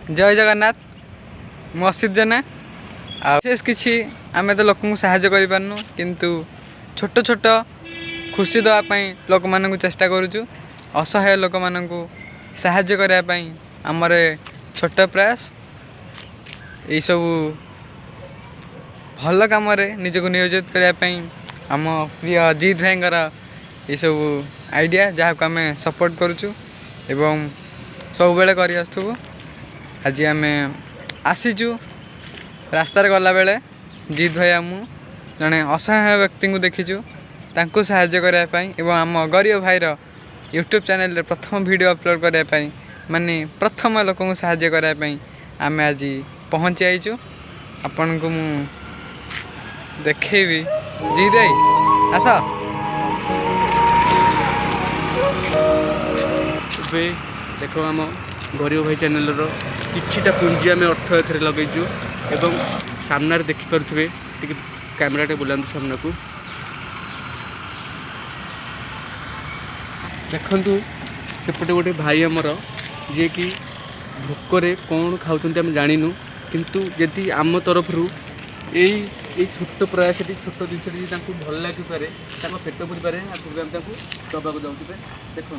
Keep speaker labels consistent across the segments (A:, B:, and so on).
A: जय जगन्नाथ। मु असित जेना विशेष किसी आम तो लोक साहाय्य करूँ किंतु छोट छोट खुशी देवाई लोक मानक चेष्टा करुचु। असहाय लोक मानक साहाय्य करने आमर छोट प्रयास यही सब भल कम निजक नियोजित करने आम प्रिय अजीत भाई ये सब आइडिया जहाँ को आम सपोर्ट करुचु एवं सब बेले कर आसुबू। आज आम आसीचु रास्तार गला बेले जीत भाई आम जड़े असहाय व्यक्ति को देखीचु तांको साहाय्य करने एवं आम गरीब भाईर यूट्यूब चैनल प्रथम वीडियो अपलोड करने माने प्रथम लोक साहाय्य करने आम आज पहुँची आईचु। आपण को मु देखेबी जीत भाई आस
B: देख आम गरीब भाई चैनल किछिटा पुंजी आम अर्थ ए लगेचु एवं सामने देखिपे कैमेराटे बुलांतु सामना को देखु सेपटे गोटे भाई आमर जी कि भोकरे कौन खाऊँ आम जानिनु किंतु यदि आम तरफ यही छोट प्रयास छोट जिन भल लगिपे पेट पुरी पारे आम दबाक जाऊे देखो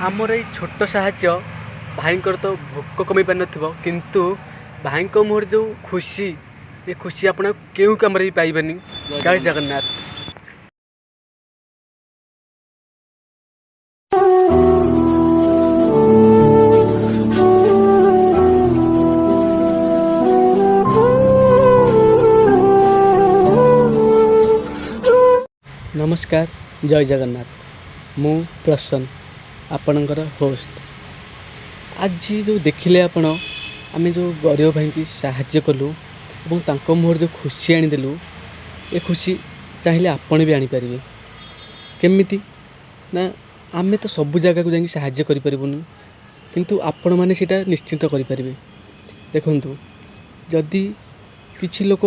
B: आमर ये छोट साहाय्य भाई तो भोक कमी पार किंतु भाई मुहर जो खुशी ये खुशी आप क्यों कम भी पाइबानी। जय जगन्नाथ। नमस्कार जय जगन्नाथ। मु प्रसन्न आपणकर होस्ट। आज जो देखिले आपण आम जो गरीब भाई की साहाय्य कलु और तांको मुहर जो खुशी आनीदेलु ये खुशी चाहिए आपण भी आनीपारे केमिति ना आम तो सब जगह को जाकि साहाय्य करें किंतु आपण मैंने सीटा निश्चिंत करें। देखु जदि किसी लोक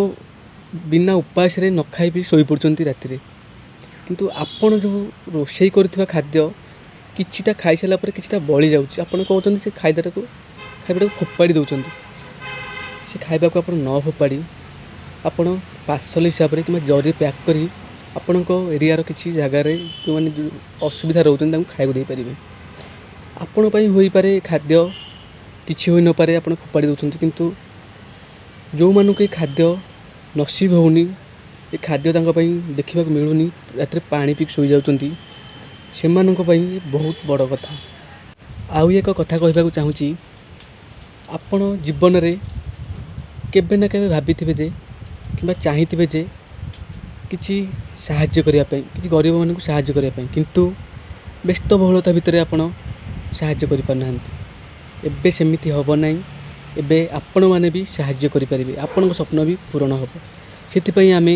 B: बिना उपास न खाई भी शोई पड़ते राति किंतु आपण जो रोषे कर खाद्य किछिटा खाई सारा पर किछिटा बड़ी जाऊँच आप कहते से खाइबाटा को फोपाड़ी दौरान से खाइबा को आप न फोपाड़ी आप पार्सल हिसाब से कि जरी पैक करी आपण एरियार किसी जगार जो मैंने असुविधा रोचन खाया दे पारे आपण हो पारे खाद्य किसी हो न पारे आप फोपाड़ी दौरान किंतु जो मानक खाद्य नसीब होनी ये खाद्य देखा मिलूनी रात पानी पी शोई जाती से बहुत बड़ कथा। आउ एक कथा कहवाक चाहूँगी आपण जीवन में केबे ना केबे भाभी जे कि चाहिए जे किसी साहाय्य करने कि गरीब मानक साहाय्य करने किंतु व्यस्त बहुलता भितर आपण साहाय्य कर पारना एबे सेमिति हम ना एबे आपण मैंने भी साहाय्य करें आपण स्वप्न भी पूरण हम से आम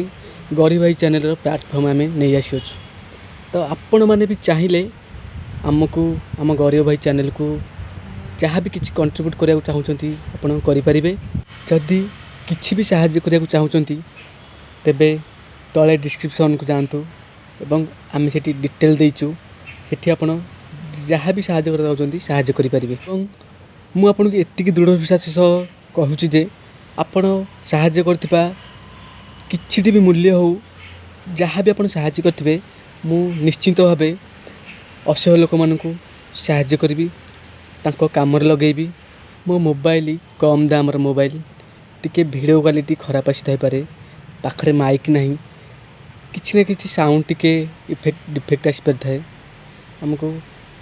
B: गरीब भाई चैनल प्लेटफॉर्म आम नहीं आसी तो आपण मैंने भी चाहिए आमको आम गरीब भाई चैनल को जहाँ भी किसी कंट्रीब्यूट करने चाहते आपड़ करें जदि किसी भी साहाय्य करने चाहते तेबे तले डिस्क्रिप्शन को जातु एवं आम से डिटेल देचु से आप जहाँ भी साहाय्य करते साहाय्य करें। मुझे एति दृढ़ विश्वास कहूँ जे आपण साहाय्य करथिबा किछि भी मूल्य हो जहाँ भी आप साहाय्य करेंगे मु निश्चिंत भाव असहाय लोक मानक साहाय्य करी काम लगेबी। मो मोबाइल कम दाम मोबाइल टिके वीडियो क्वालिटी खराब आसी पारे पाखरे माइक नहीं किसी न किसी साउंड टिके इफेक्ट डिफेक्ट आसी पारि थाए आमको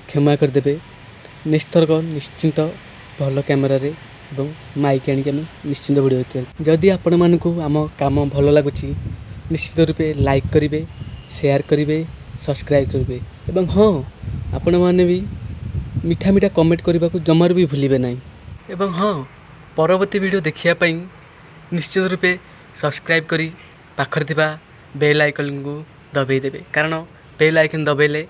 B: क्षमा करदे। नेक्स्ट थरक निश्चिंत भल कैमेरा ଏବଂ ମାଇକ୍ ଆଣିକି ଆମେ ନିଶ୍ଚିନ୍ତ ଭିଡ଼ିଓ ତିଆରି। ଯଦି ଆପଣମାନଙ୍କୁ ଆମ କାମ ଭଲ ଲାଗୁଛି ନିଶ୍ଚିତ ରୂପେ ଲାଇକ୍ କରିବେ, ସେୟାର କରିବେ, ସବସ୍କ୍ରାଇବ୍ କରିବେ ଏବଂ ହଁ ଆପଣମାନେ ବି ମିଠା ମିଠା କମେଣ୍ଟ କରିବାକୁ ଜମାରୁ ବି ଭୁଲିବେ ନାହିଁ। ଏବଂ ହଁ ପରବର୍ତ୍ତୀ ଭିଡ଼ିଓ ଦେଖିବା ପାଇଁ ନିଶ୍ଚିତ ରୂପେ ସବସ୍କ୍ରାଇବ୍ କରି ପାଖରେ ଥିବା ବେଲ୍ ଆଇକନ୍କୁ ଦବାଇ ଦେବେ, କାରଣ ବେଲ୍ ଆଇକନ୍ ଦବାଇଲେ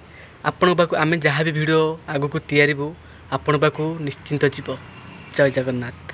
B: ଆପଣଙ୍କ ପାଖକୁ ଆମେ ଯାହା ବି ଭିଡ଼ିଓ ଆଗକୁ ତିଆରିବୁ ଆପଣଙ୍କ ପାଖକୁ ନିଶ୍ଚିନ୍ତ ଯିବ। ଜୟ ଜଗନ୍ନାଥ।